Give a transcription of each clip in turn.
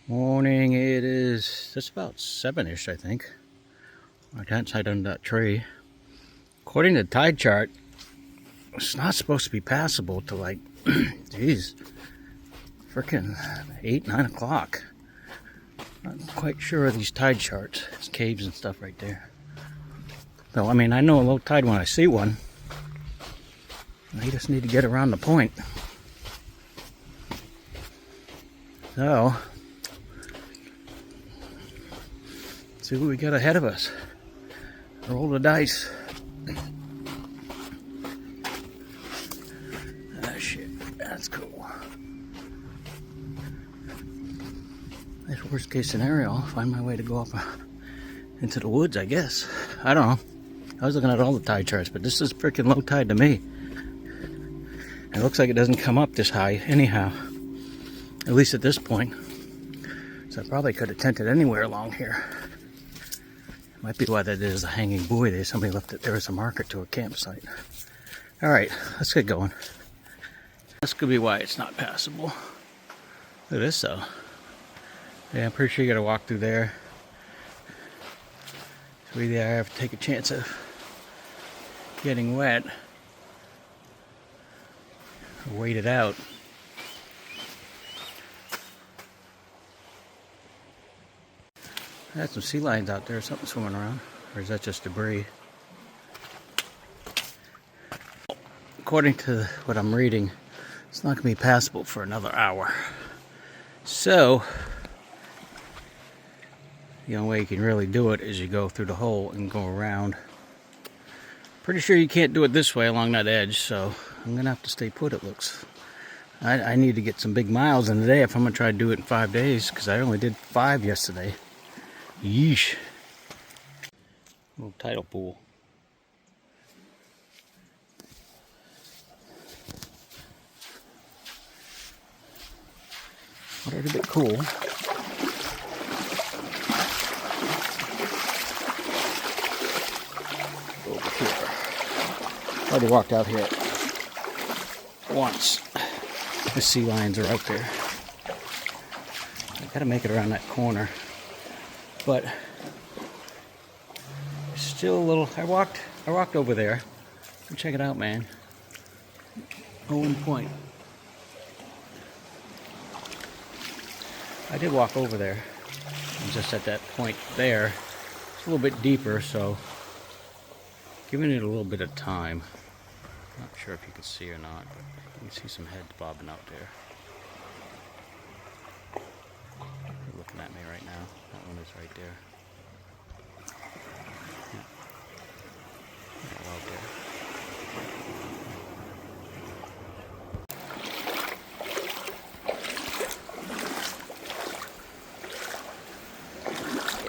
Morning, it is just about 7ish, I think. I can't hide under that tree. According to the tide chart, it's not supposed to be passable till like, geez, freaking 8, 9 o'clock. Not quite sure of these tide charts. There's caves and stuff right there. So, I mean, I know a low tide when I see one. I just need to get around the point. So, see what we got ahead of us. Roll the dice. Ah, shit. That's cool. That's worst case scenario. I'll find my way to go up into the woods, I guess. I don't know. I was looking at all the tide charts, but this is freaking low tide to me. It looks like it doesn't come up this high anyhow. At least at this point. So I probably could have tented anywhere along here. Might be why that is a hanging buoy there. Somebody left it there as a marker to a campsite. Alright, let's get going. This could be why it's not passable. Look at this though. Yeah, I'm pretty sure you gotta walk through there. So either I have to take a chance of getting wet or wait it out. I had some sea lions out there, something swimming around. Or is that just debris? According to what I'm reading, it's not going to be passable for another hour. So, the only way you can really do it is you go through the hole and go around. Pretty sure you can't do it this way along that edge, so I'm going to have to stay put, it looks. I need to get some big miles in a day if I'm going to try to do it in 5 days, because I only did 5 yesterday. Yeesh. Little tidal pool. Water's a bit cool. Over here. Already walked out here once. The sea lions are out there. I gotta make it around that corner. But still a little. I walked over there. Check it out, man. Owen Point. I did walk over there. I'm just at that point there. It's a little bit deeper, so giving it a little bit of time. Not sure if you can see or not, but you can see some heads bobbing out there. They're looking at me right now. That one is right there. Yeah, out there.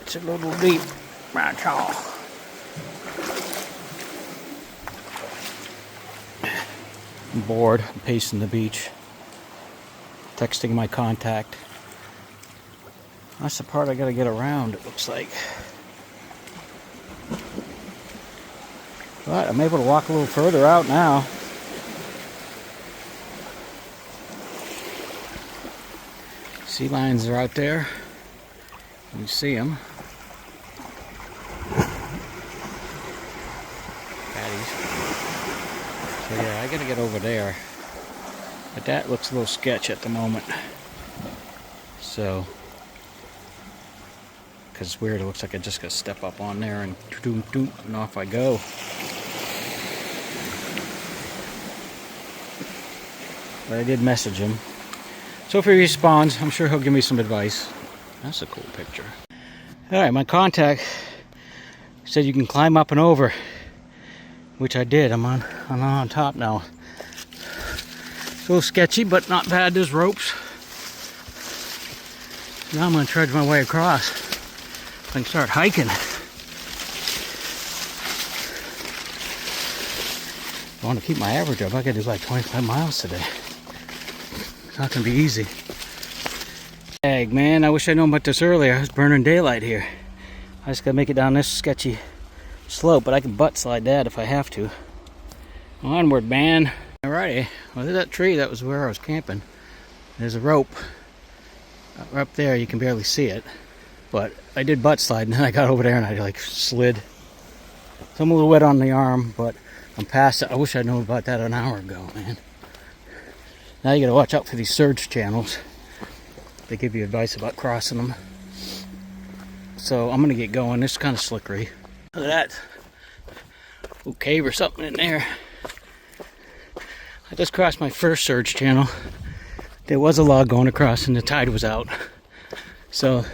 It's a little deep, right y'all. I'm bored. I'm pacing the beach. Texting my contact. That's the part I gotta get around, it looks like. But I'm able to walk a little further out now. Sea lions are out there. You see them. Patties. So yeah, I gotta get over there. But that looks a little sketch at the moment. So, because it's weird, it looks like I just gotta step up on there and doom doom and off I go. But I did message him. So if he responds, I'm sure he'll give me some advice. That's a cool picture. Alright, my contact said you can climb up and over, which I did. I'm on top now. It's a little sketchy, but not bad. There's ropes. Now I'm going to trudge my way across. I can start hiking. I want to keep my average up. I got to do like 25 miles today. It's not going to be easy. Dang, man, I wish I'd known about this earlier. I was burning daylight here. I just got to make it down this sketchy slope, but I can butt slide that if I have to. Onward, man. Alrighty, well, there's that tree. That was where I was camping. There's a rope Up there you can barely see it, but I did butt slide and then I got over there and I like slid. So I'm a little wet on the arm, but I'm past it. I wish I'd known about that an hour ago, man. Now you gotta watch out for these surge channels. They give you advice about crossing them. So I'm gonna get going. This is kind of slickery. Look at that. Little cave or something in there. I just crossed my first surge channel. There was a log going across and the tide was out. So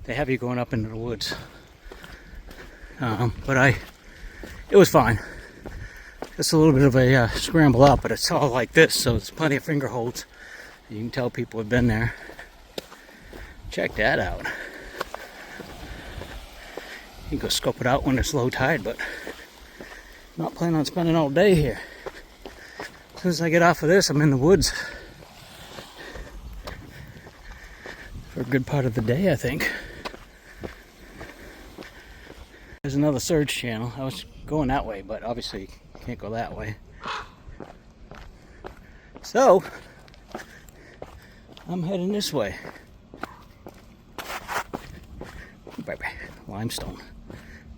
they have you going up into the woods. But it was fine. Just a little bit of a scramble up, but it's all like this, so it's plenty of finger holds. You can tell people have been there. Check that out. You can go scope it out when it's low tide, but I'm not planning on spending all day here. As soon as I get off of this, I'm in the woods for a good part of the day, I think. There's another surge channel. I was going that way, but obviously you can't go that way. So, I'm heading this way. Bye-bye. Limestone.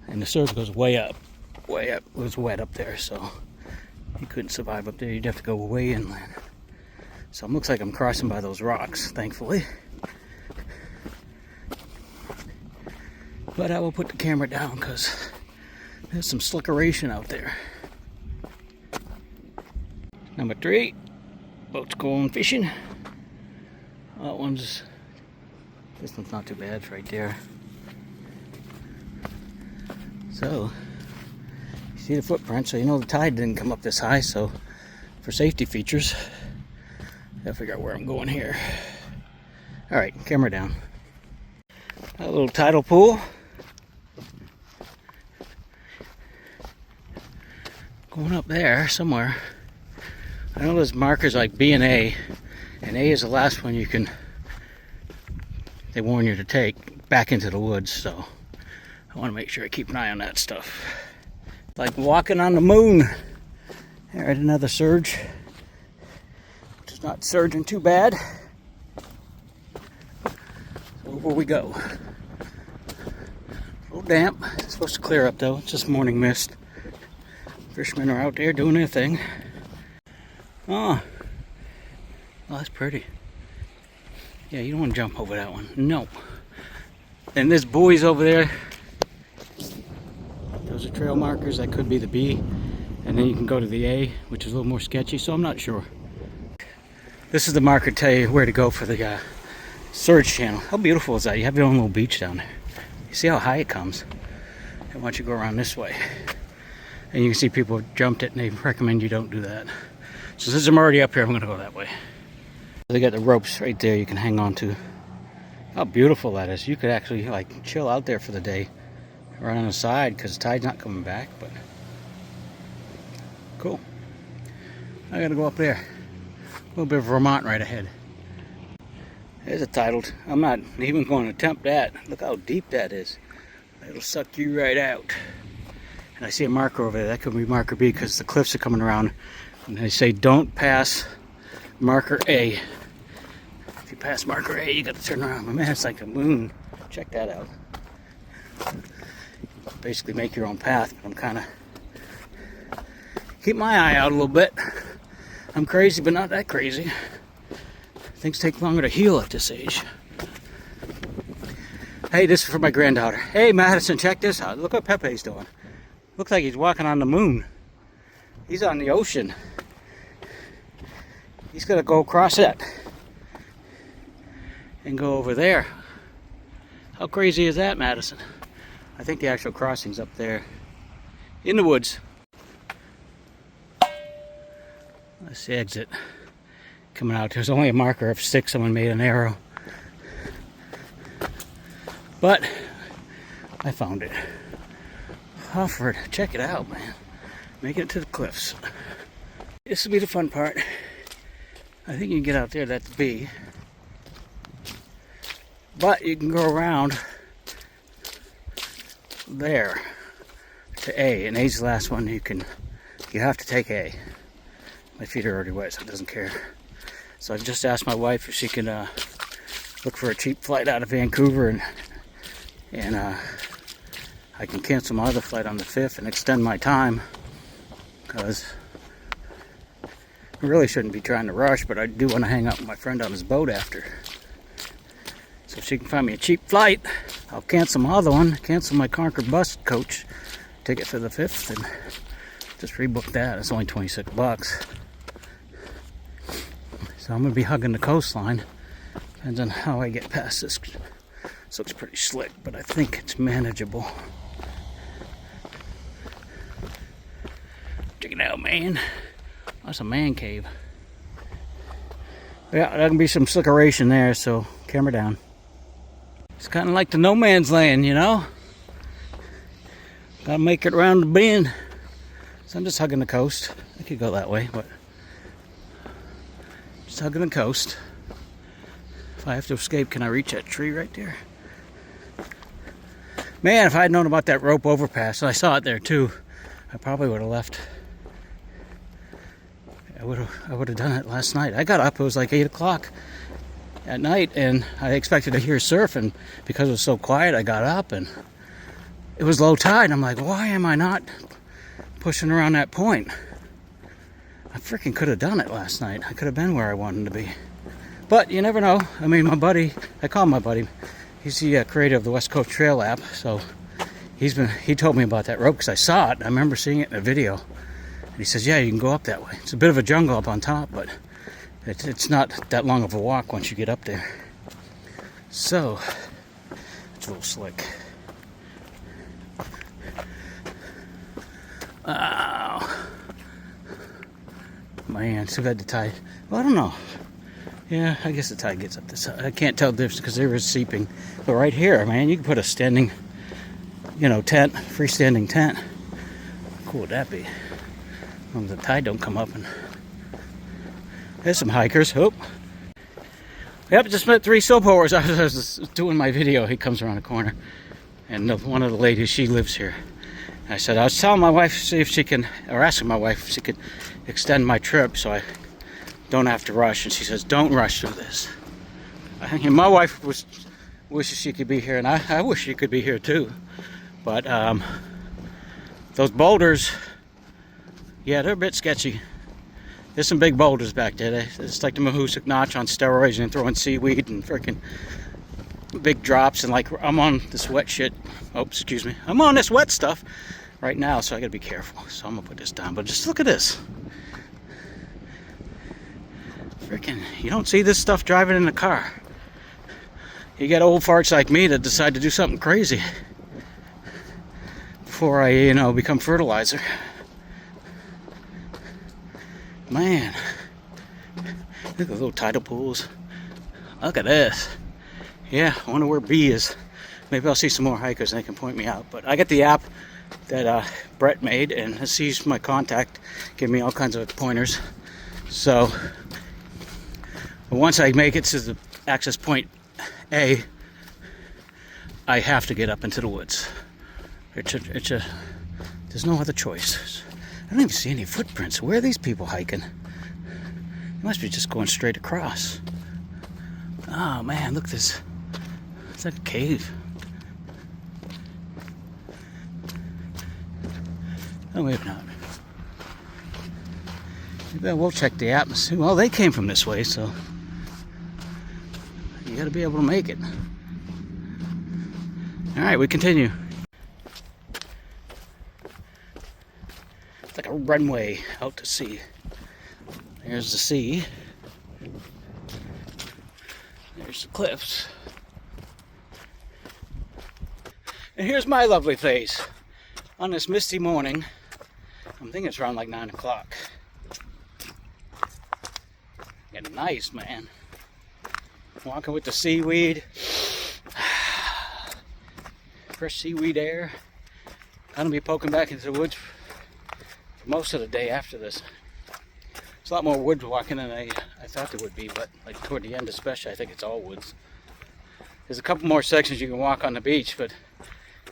And the surge goes way up. Way up. It was wet up there, so you couldn't survive up there. You'd have to go way inland. So it looks like I'm crossing by those rocks, thankfully. But I will put the camera down because there's some slickeration out there. Number 3, boat's going fishing. This one's not too bad, it's right there. So, you see the footprint, so you know the tide didn't come up this high, so for safety features, I gotta figure out where I'm going here. Alright, camera down. A little tidal pool. Going up there somewhere. I know there's markers like B and A is the last one they warn you to take back into the woods, so I want to make sure I keep an eye on that stuff. Like walking on the moon. Alright, another surge. Which is not surging too bad. So over we go. A little damp. It's supposed to clear up though. It's just morning mist. Fishermen are out there doing their thing. Oh, that's pretty. Yeah, you don't want to jump over that one. No. And there's buoys over there. Those are trail markers. That could be the B. And then you can go to the A, which is a little more sketchy, so I'm not sure. This is the marker to tell you where to go for the surge channel. How beautiful is that? You have your own little beach down there. You see how high it comes? And once you go around this way. And you can see people have jumped it and they recommend you don't do that. So since I'm already up here, I'm gonna go that way. They got the ropes right there you can hang on to. How beautiful that is. You could actually like chill out there for the day. Right on the side because the tide's not coming back, but cool. I gotta go up there. A little bit of Vermont right ahead. There's a tidal. I'm not even going to attempt that. Look how deep that is. It'll suck you right out. And I see a marker over there. That could be marker B because the cliffs are coming around. And they say don't pass marker A. If you pass marker A, you got to turn around. But man, it's like a moon. Check that out. Basically make your own path, but I'm kind of keep my eye out a little bit. I'm crazy, but not that crazy. Things take longer to heal at this age. Hey, this is for my granddaughter. Hey, Madison, check this out. Look what Pepe's doing. Looks like he's walking on the moon. He's on the ocean. He's gonna go across that and go over there. How crazy is that, Madison? I think the actual crossing's up there in the woods. That's the exit coming out. There's only a marker of 6. Someone made an arrow. But I found it. Hofford, check it out, man. Make it to the cliffs. This will be the fun part. I think you can get out there, that's B. But you can go around there to A, and A's the last one you have to take A. My feet are already wet, so it doesn't care. So I just asked my wife if she can look for a cheap flight out of Vancouver, and I can cancel my other flight on the 5th and extend my time, because I really shouldn't be trying to rush, but I do want to hang out with my friend on his boat after. So if she can find me a cheap flight, I'll cancel my other one, cancel my Concord bus coach ticket for the 5th, and just rebook that. It's only 26 bucks. So I'm going to be hugging the coastline. Depends on how I get past this. This looks pretty slick, but I think it's manageable. Check it out, man. That's a man cave. Yeah, there can be some slickeration there, so camera down. It's kind of like the no man's land, you know? Gotta make it around the bend. So I'm just hugging the coast. I could go that way, but just hugging the coast. If I have to escape, can I reach that tree right there? Man, if I had known about that rope overpass, I saw it there too, I probably would have left. I would have done it last night. I got up, it was like 8 o'clock at night, and I expected to hear surf, and because it was so quiet, I got up, and it was low tide. I'm like, why am I not pushing around that point? I freaking could have done it last night. I could have been where I wanted to be. But you never know. I mean, my buddy, I call him my buddy, he's the creator of the West Coast Trail app, so he told me about that rope because I saw it. I remember seeing it in a video. And he says, yeah, you can go up that way. It's a bit of a jungle up on top, but it's not that long of a walk once you get up there. So, it's a little slick. Oh, man, too bad the tide. Well, I don't know. Yeah, I guess the tide gets up this side. I can't tell the difference because there is seeping. But right here, man, you can put a standing, tent, freestanding tent. How cool would that be? As long as the tide don't come up. And there's some hikers. Oh. Yep, just met 3 snowboarders. I was doing my video. He comes around the corner. And one of the ladies, she lives here. I said, I was telling my wife, see if she can, or asking my wife if she could extend my trip so I don't have to rush. And she says, don't rush through this. And my wife wishes she could be here, and I wish she could be here too. But those boulders, yeah, they're a bit sketchy. There's some big boulders back there. It's like the Mahoosuc Notch on steroids and throwing seaweed and freaking big drops. And like, I'm on this wet shit. Oh, excuse me. I'm on this wet stuff right now, so I gotta be careful. So I'm gonna put this down. But just look at this. Freaking, you don't see this stuff driving in the car. You get old farts like me that decide to do something crazy before I, become fertilizer. Man, look at the little tidal pools. Look at this. Yeah, I wonder where B is. Maybe I'll see some more hikers and they can point me out. But I got the app that Brett made, and it sees my contact, give me all kinds of pointers. So once I make it to the access point A, I have to get up into the woods. There's no other choice. I don't even see any footprints. Where are these people hiking? They must be just going straight across. Oh man, look at this. It's like a cave. Oh, maybe not. Maybe I will check the atmosphere. Well, they came from this way, so you gotta be able to make it. Alright, we continue. It's like a runway out to sea. There's the sea. There's the cliffs. And here's my lovely face on this misty morning. I'm thinking it's around like 9 o'clock. Getting nice, man. Walking with the seaweed. Fresh seaweed air. I'm gonna be poking back into the woods for most of the day after this. There's a lot more wood walking than I thought there would be, but like toward the end especially, I think it's all woods. There's a couple more sections you can walk on the beach, but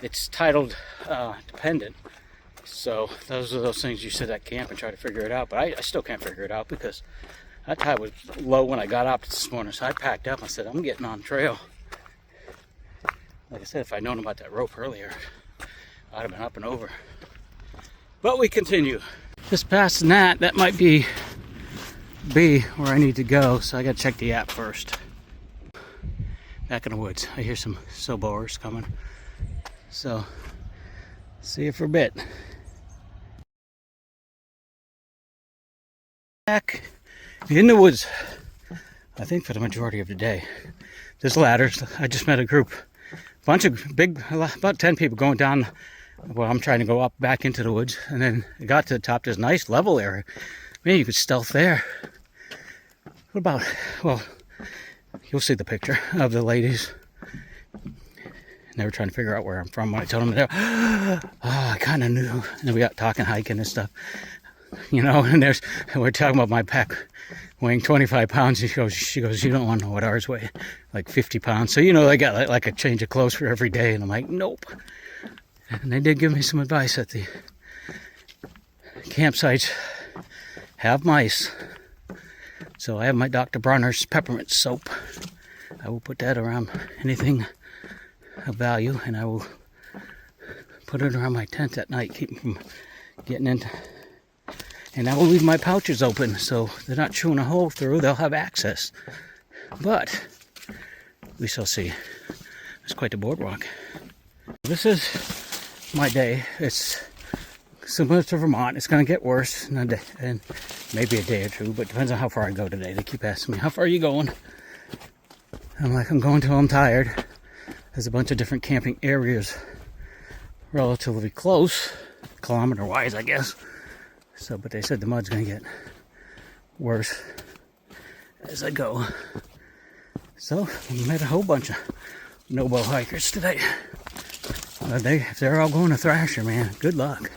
it's titled dependent. So those are those things you sit at camp and try to figure it out. But I still can't figure it out because That tide was low when I got up this morning, so I packed up. I said, I'm getting on trail. Like I said, if I'd known about that rope earlier, I'd have been up and over. But we continue. Just past that might be where I need to go, so I gotta check the app first. Back in the woods. I hear some sobors coming. So, see you for a bit. Back in the woods, I think for the majority of the day. There's ladders. I just met a group, bunch of about 10 people going down. Well, I'm trying to go up back into the woods, and then I got to the top. There's a nice level area. Man, you could stealth there. What about, well, you'll see the picture of the ladies. And they were trying to figure out where I'm from when I told them that. I kind of knew. And then we got talking, hiking and stuff. You know, and we're talking about my pack weighing 25 pounds. She goes, you don't want to know what ours weigh, like 50 pounds. So, you know, they got like a change of clothes for every day. And I'm like, nope. And they did give me some advice at the campsites. Have mice. So I have my Dr. Bronner's peppermint soap. I will put that around anything of value, and I will put it around my tent at night, keep them from getting in. And I will leave my pouches open so they're not chewing a hole through. They'll have access. But we shall see. It's quite the boardwalk. This is my day. It's similar to Vermont. It's going to get worse in a day, and maybe a day or two, but depends on how far I go today. They keep asking me, how far are you going? I'm like, I'm going till I'm tired. There's a bunch of different camping areas relatively close, kilometer-wise, I guess. So, but they said the mud's going to get worse as I go. So, I met a whole bunch of Nobo hikers today. If they're all going to Thrasher, man, good luck.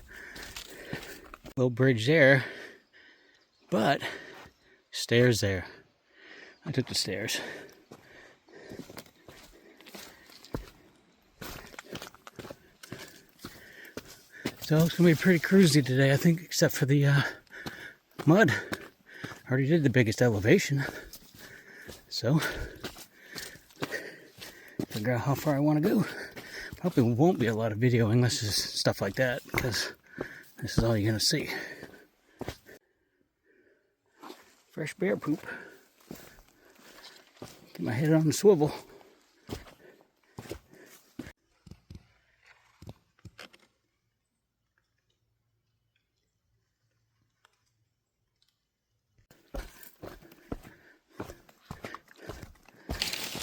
Little bridge there, but stairs there. I took the stairs. So it's gonna be pretty cruisy today, I think, except for the mud. I already did the biggest elevation, so figure out how far I want to go. Probably won't be a lot of videoing. This is stuff like that because this is all you're gonna see. Fresh bear poop. Get my head on the swivel.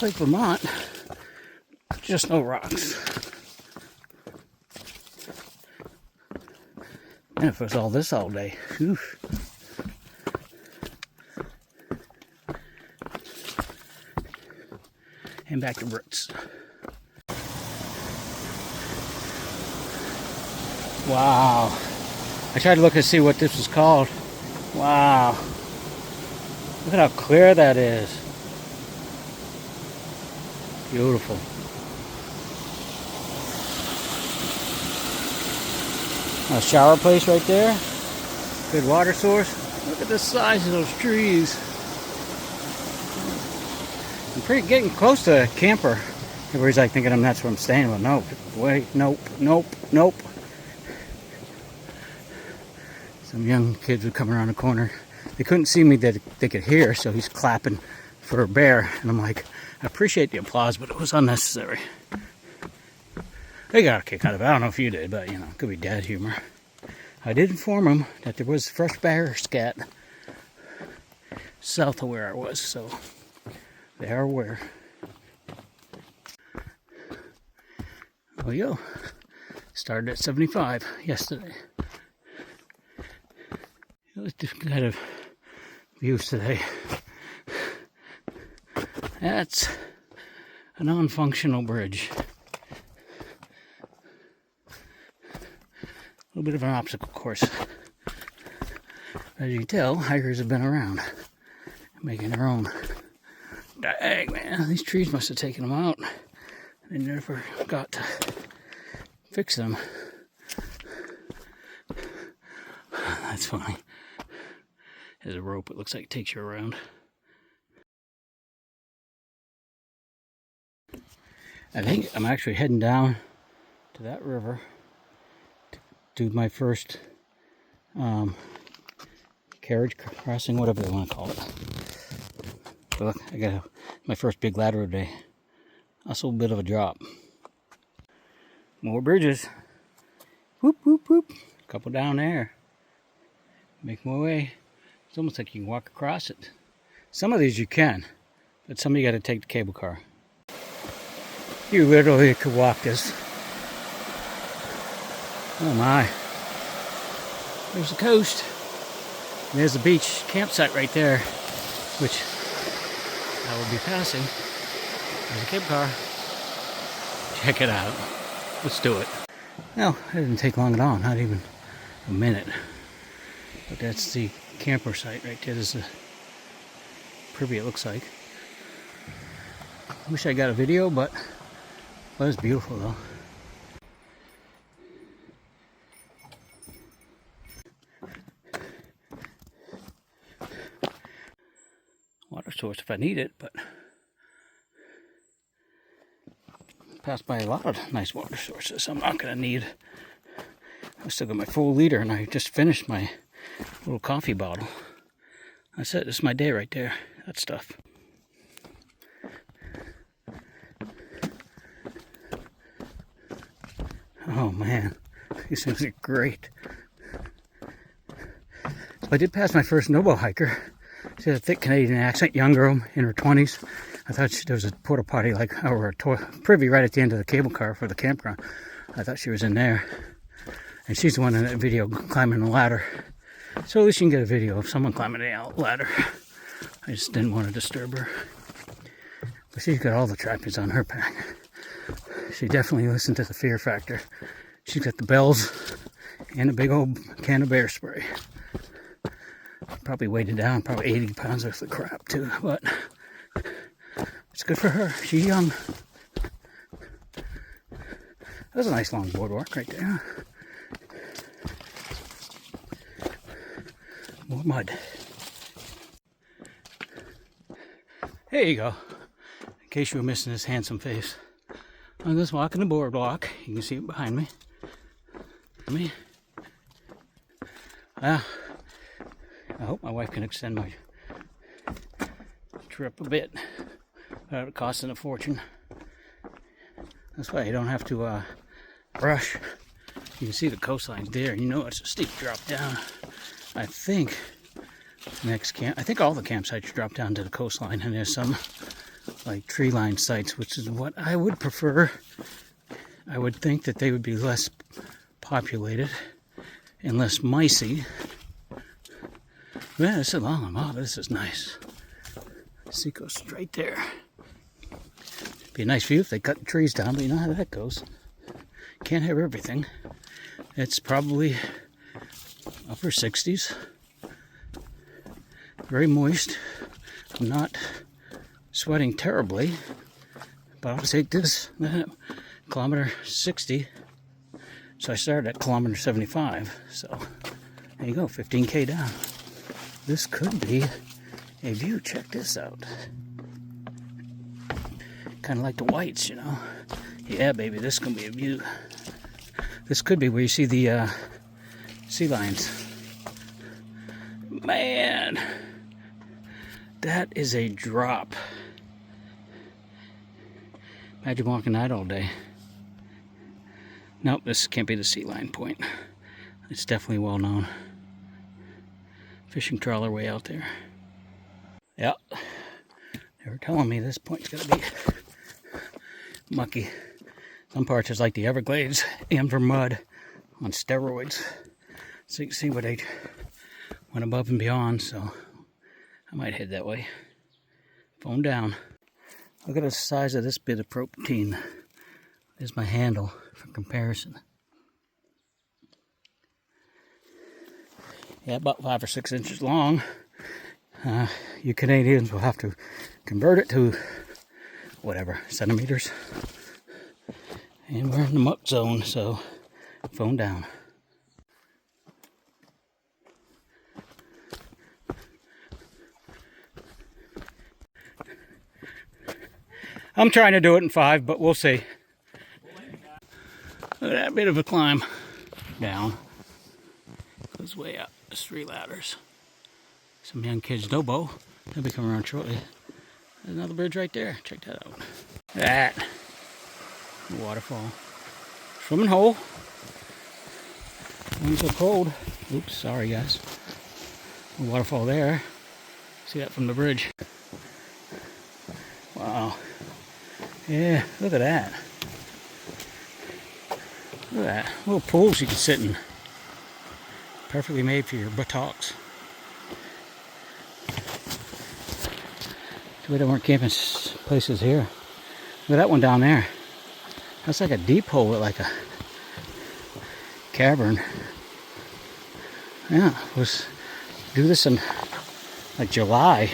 Like Vermont, just no rocks. And if it was all this all day, whew. And back to Brooks. Wow. I tried to look and see what this was called. Wow. Look at how clear that is. Beautiful. A shower place right there. Good water source. Look at the size of those trees. I'm getting close to a camper. Everybody's like thinking that's where I'm staying. Well, no. Wait, nope. Some young kids would come around the corner. They couldn't see me, that they could hear, so he's clapping for a bear. And I'm like, I appreciate the applause, but it was unnecessary. They got a kick out of it. I don't know if you did, but, you know, it could be dad humor. I did inform them that there was fresh bear scat south of where I was, so they are aware. Well, yo, started at 75 yesterday. Let's just kind of views today. That's a non-functional bridge. A little bit of an obstacle course. As you can tell, hikers have been around, making their own. Dang, man, these trees must have taken them out. They never got to fix them. That's funny. There's a rope, it looks like it takes you around. I think I'm actually heading down to that river to do my first carriage crossing, whatever they want to call it. But look, I got my first big ladder today. Also a bit of a drop. More bridges. Whoop, whoop, whoop. A couple down there. Make my way. It's almost like you can walk across it. Some of these you can, but some of you got to take the cable car. You literally could walk this. Oh my. There's the coast. And there's the beach campsite right there, which I will be passing. There's a cable car. Check it out. Let's do it. No, it didn't take long at all. Not even a minute. But that's the camper site right there. This is the privy, it looks like. Wish I got a video, but it was beautiful though. Water source if I need it, but passed by a lot of nice water sources I'm not going to need. I still got my full liter and I just finished my little coffee bottle. That's it. This is my day right there. That stuff. Oh man, these things are great. So I did pass my first noble hiker. She had a thick Canadian accent, young girl in her 20s. I thought there was a porta potty or a privy right at the end of the cable car for the campground. I thought she was in there. And she's the one in that video climbing the ladder. So at least you can get a video of someone climbing the ladder. I just didn't want to disturb her. But she's got all the trappings on her pack. She definitely listened to the Fear Factor. She's got the bells and a big old can of bear spray. Probably weighted down, probably 80 pounds worth of crap too, but it's good for her. She's young. That's a nice long boardwalk right there. More mud. There you go. In case you were missing this handsome face. I'm just walking the boardwalk. You can see it behind me. I hope my wife can extend my trip a bit without it costing a fortune. That's why you don't have to rush. You can see the coastline there. You know it's a steep drop down. I think all the campsites drop down to the coastline, and there's some like tree line sites, which is what I would prefer. I would think that they would be less populated and less micey. Man, this is long. Oh, this is nice. Seacoast right there. Be a nice view if they cut the trees down, but you know how that goes. Can't have everything. It's probably upper 60s. Very moist. I'm not sweating terribly, but I'll take this kilometer 60. So I started at kilometer 75. So there you go, 15K down. This could be a view. Check this out. Kind of like the whites, you know. Yeah, baby, this is going to be a view. This could be where you see the sea lions. Man, that is a drop. Imagine walking that all day. Nope, this can't be the sea lion point. It's definitely well known. Fishing trawler way out there. Yep. They were telling me this point's gonna be mucky. Some parts is like the Everglades, amber mud on steroids. So you can see where they went above and beyond, so I might head that way. Phone down. Look at the size of this bit of protein. There's my handle for comparison. Yeah, about 5 or 6 inches long. You Canadians will have to convert it to whatever, centimeters. And we're in the muck zone, so phone down. I'm trying to do it in 5, but we'll see. Look at that bit of a climb down. Goes way up. There's 3 ladders. Some young kids, Dobo. They'll be coming around shortly. There's another bridge right there. Check that out. That. Waterfall. Swimming hole. It's so cold. Oops, sorry guys. The waterfall there. See that from the bridge. Wow. Yeah, look at that. Look at that. Little pools you can sit in. Perfectly made for your buttocks. Too bad there weren't camping places here. Look at that one down there. That's like a deep hole with like a cavern. Yeah, let's do this in like July.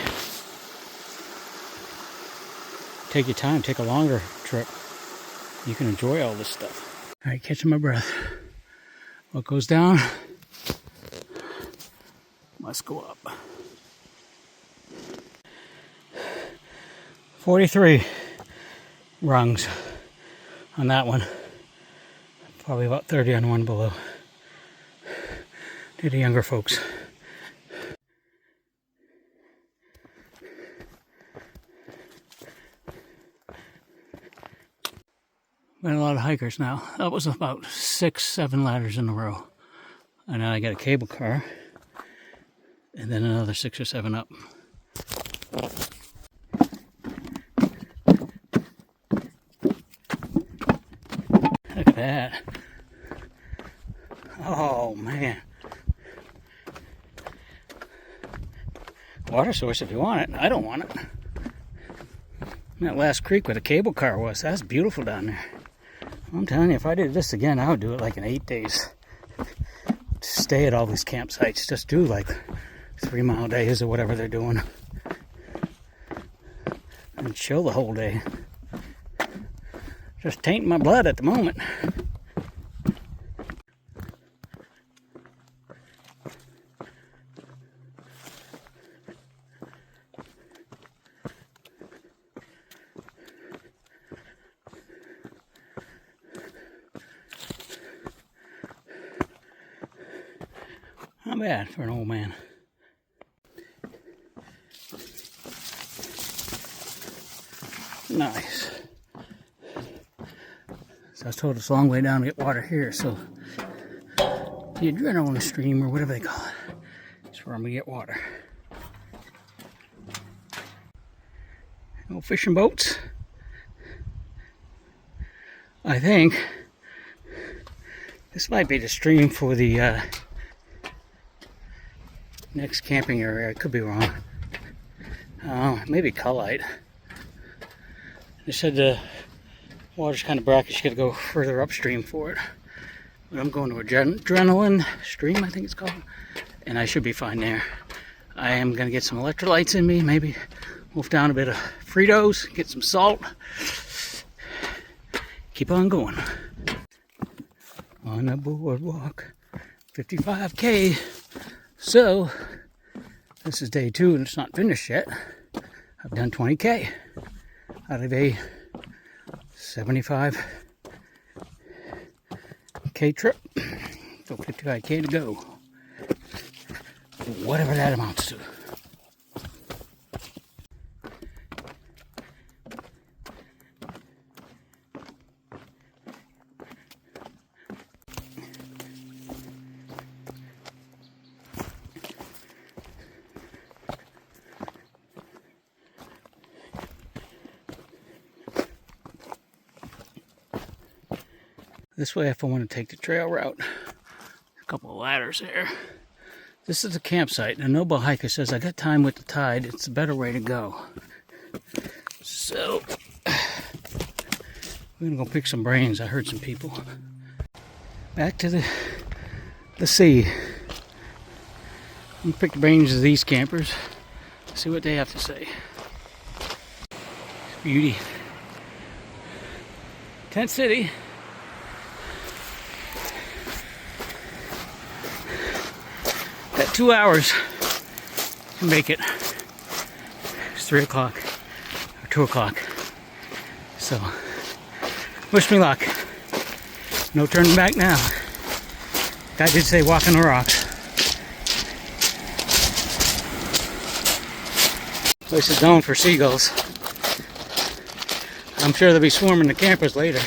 Take your time, take a longer trip. You can enjoy all this stuff. All right, catching my breath. What goes down must go up. 43 rungs on that one. Probably about 30 on one below. To the younger folks. Been a lot of hikers now. That was about 6, 7 ladders in a row. And now I got a cable car. And then another 6 or 7 up. Look at that. Oh man. Water source if you want it. I don't want it. That last creek where the cable car was, that's beautiful down there. I'm telling you, if I did this again, I would do it like in 8 days. Stay at all these campsites. Just do like 3-mile days or whatever they're doing. And chill the whole day. Just tainting my blood at the moment. Not bad for an old man. Nice. So I was told it's a long way down to get water here, so the adrenaline stream, or whatever they call it, is where I'm gonna get water. No fishing boats. I think this might be the stream for the next camping area. I could be wrong. Maybe Cullite. They said the water's kind of brackish. You got to go further upstream for it. But I'm going to Adrenaline Stream, I think it's called, and I should be fine there. I am going to get some electrolytes in me. Maybe wolf down a bit of Fritos, get some salt. Keep on going. On the boardwalk, 55K. So, this is day 2 and it's not finished yet. I've done 20K out of a 75K trip. So 55K to go. Whatever that amounts to. This way, if I want to take the trail route, a couple of ladders there. This is a campsite. The Noble Hiker says, I got time with the tide. It's a better way to go. So, we're going to go pick some brains. I heard some people. Back to the sea. I'm going to pick the brains of these campers. See what they have to say. Beauty. Tent City. Got 2 hours to make it. It's 3 o'clock or 2 o'clock. So, wish me luck. No turning back now. Guy did say walk on the rocks. Place is known for seagulls. I'm sure they'll be swarming the campers later.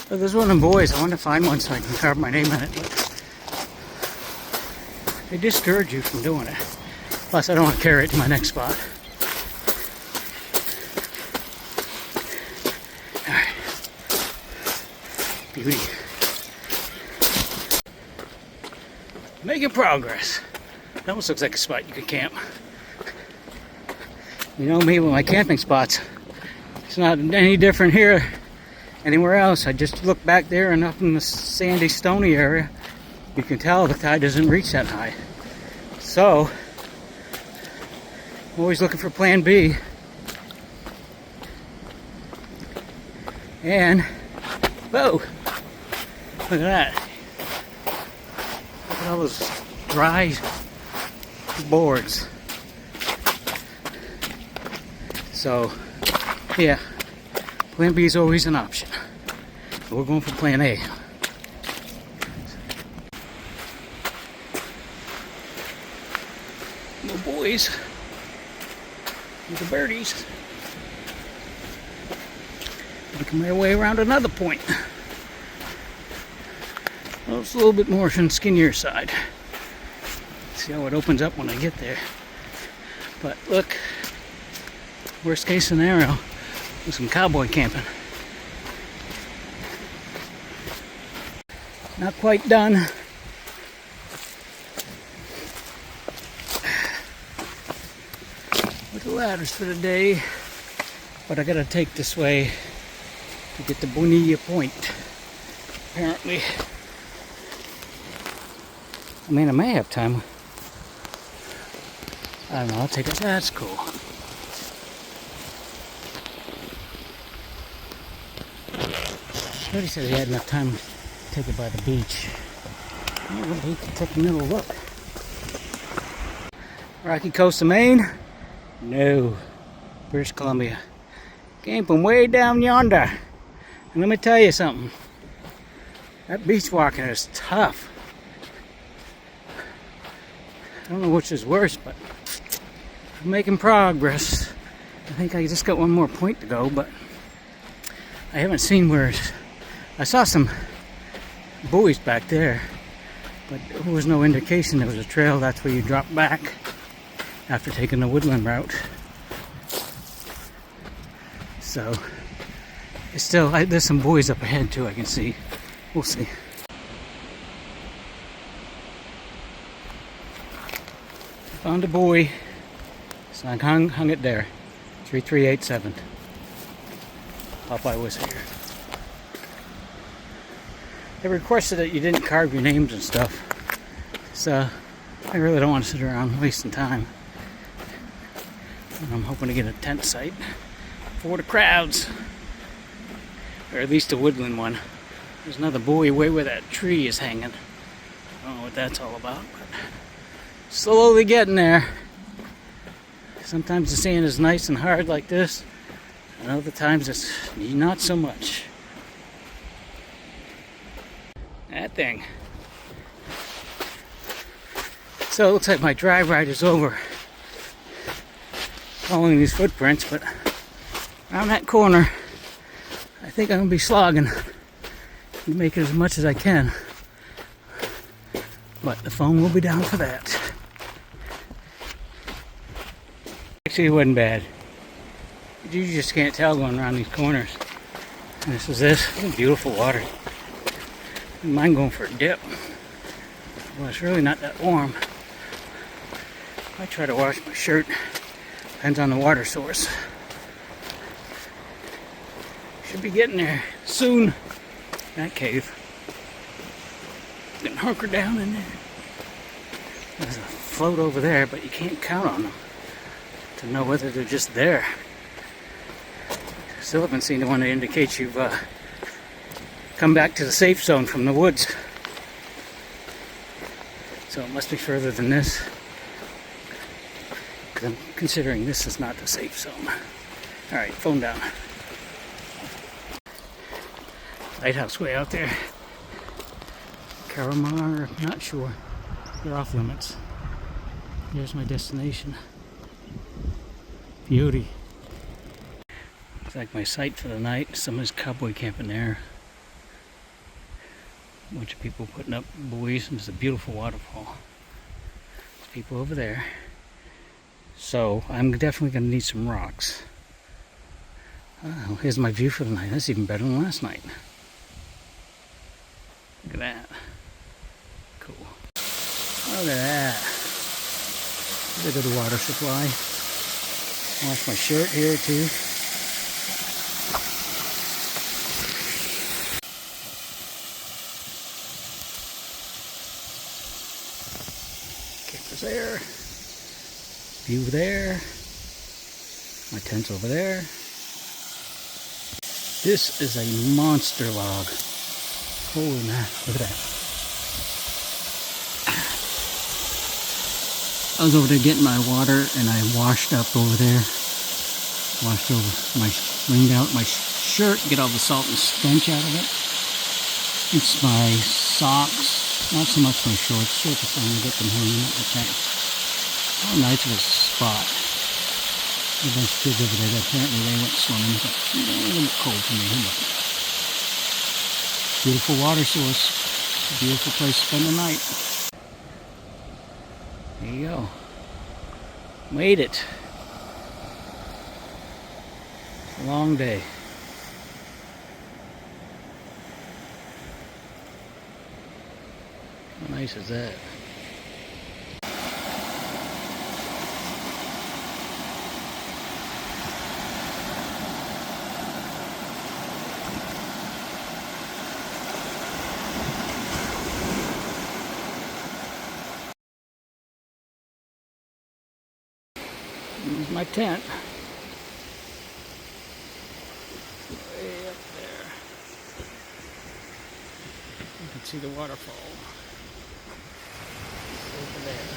But there's one of them boys. I want to find one so I can carve my name in it. But they discourage you from doing it. Plus, I don't want to carry it to my next spot. Alright. Beauty. Making progress. That almost looks like a spot you could camp. You know me with my camping spots. It's not any different here anywhere else. I just look back there and up in the sandy, stony area, you can tell the tide doesn't reach that high. So, I'm always looking for plan B. And, whoa, look at that. Look at all those dry boards. So, yeah, plan B is always an option. We're going for plan A. Little boys with the birdies. Making my way around another point. Well, it's a little bit more on the skinnier side. See how it opens up when I get there. But look, worst case scenario, with some cowboy camping. Not quite done. With the ladders for the day, but I gotta take this way to get to Bonilla Point. Apparently, I mean, I may have time. I don't know. I'll take it. That's cool. He said he had enough time to take it by the beach. I would hate to take another look. Rocky Coast of Maine? No. British Columbia. Came from way down yonder. And let me tell you something. That beach walking is tough. I don't know which is worse, but I'm making progress. I think I just got one more point to go, but I haven't seen where it's... I saw some buoys back there, but there was no indication there was a trail. That's where you drop back after taking the woodland route. So, it's still, there's some buoys up ahead too, I can see. We'll see. Found a buoy, so I hung it there. 3387. Popeye was here. They requested that you didn't carve your names and stuff, so I really don't want to sit around wasting time. And I'm hoping to get a tent site for the crowds, or at least a woodland one. There's another buoy way where that tree is hanging. I don't know what that's all about, but slowly getting there. Sometimes the sand is nice and hard like this, and other times it's not so much. That thing. So it looks like my dry ride is over. Following these footprints, but around that corner, I think I'm gonna be slogging and make it as much as I can. But the phone will be down for that. Actually, it wasn't bad. You just can't tell going around these corners. And this is beautiful water. I don't mind going for a dip. Well, it's really not that warm. I try to wash my shirt. Depends on the water source. Should be getting there soon. That cave. Getting hunkered down in there. There's a float over there, but you can't count on them to know whether they're just there. Still haven't seen the one that indicates you've come back to the safe zone from the woods. So it must be further than this. Because I'm considering this is not the safe zone. Alright, phone down. Lighthouse way out there. Caramar, not sure. They're off limits. Here's my destination. Beauty. Looks like my site for the night. Someone's cowboy camping there. A bunch of people putting up buoys, and it's a beautiful waterfall. There's people over there. So I'm definitely going to need some rocks. Oh, here's my view for the night. That's even better than last night. Look at that. Cool. Look at that. There's a good water supply. Wash my shirt here too. Campers there. View there. My tent's over there. This is a monster log. Holy man, look at that. I was over there getting my water and I washed up over there. Washed over wringed out my shirt, get all the salt and stench out of it. It's my socks, not so much my shorts. Shorts are fine to get them hanging up the tank. How nice of a spot. A bunch of kids over there, apparently they went swimming, but a little bit cold for me. But beautiful water source. A beautiful place to spend the night. There you go. Made it. It's a long day. How nice is that? Here's my tent. Way up there. You can see the waterfall. Over there.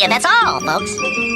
That's all, folks.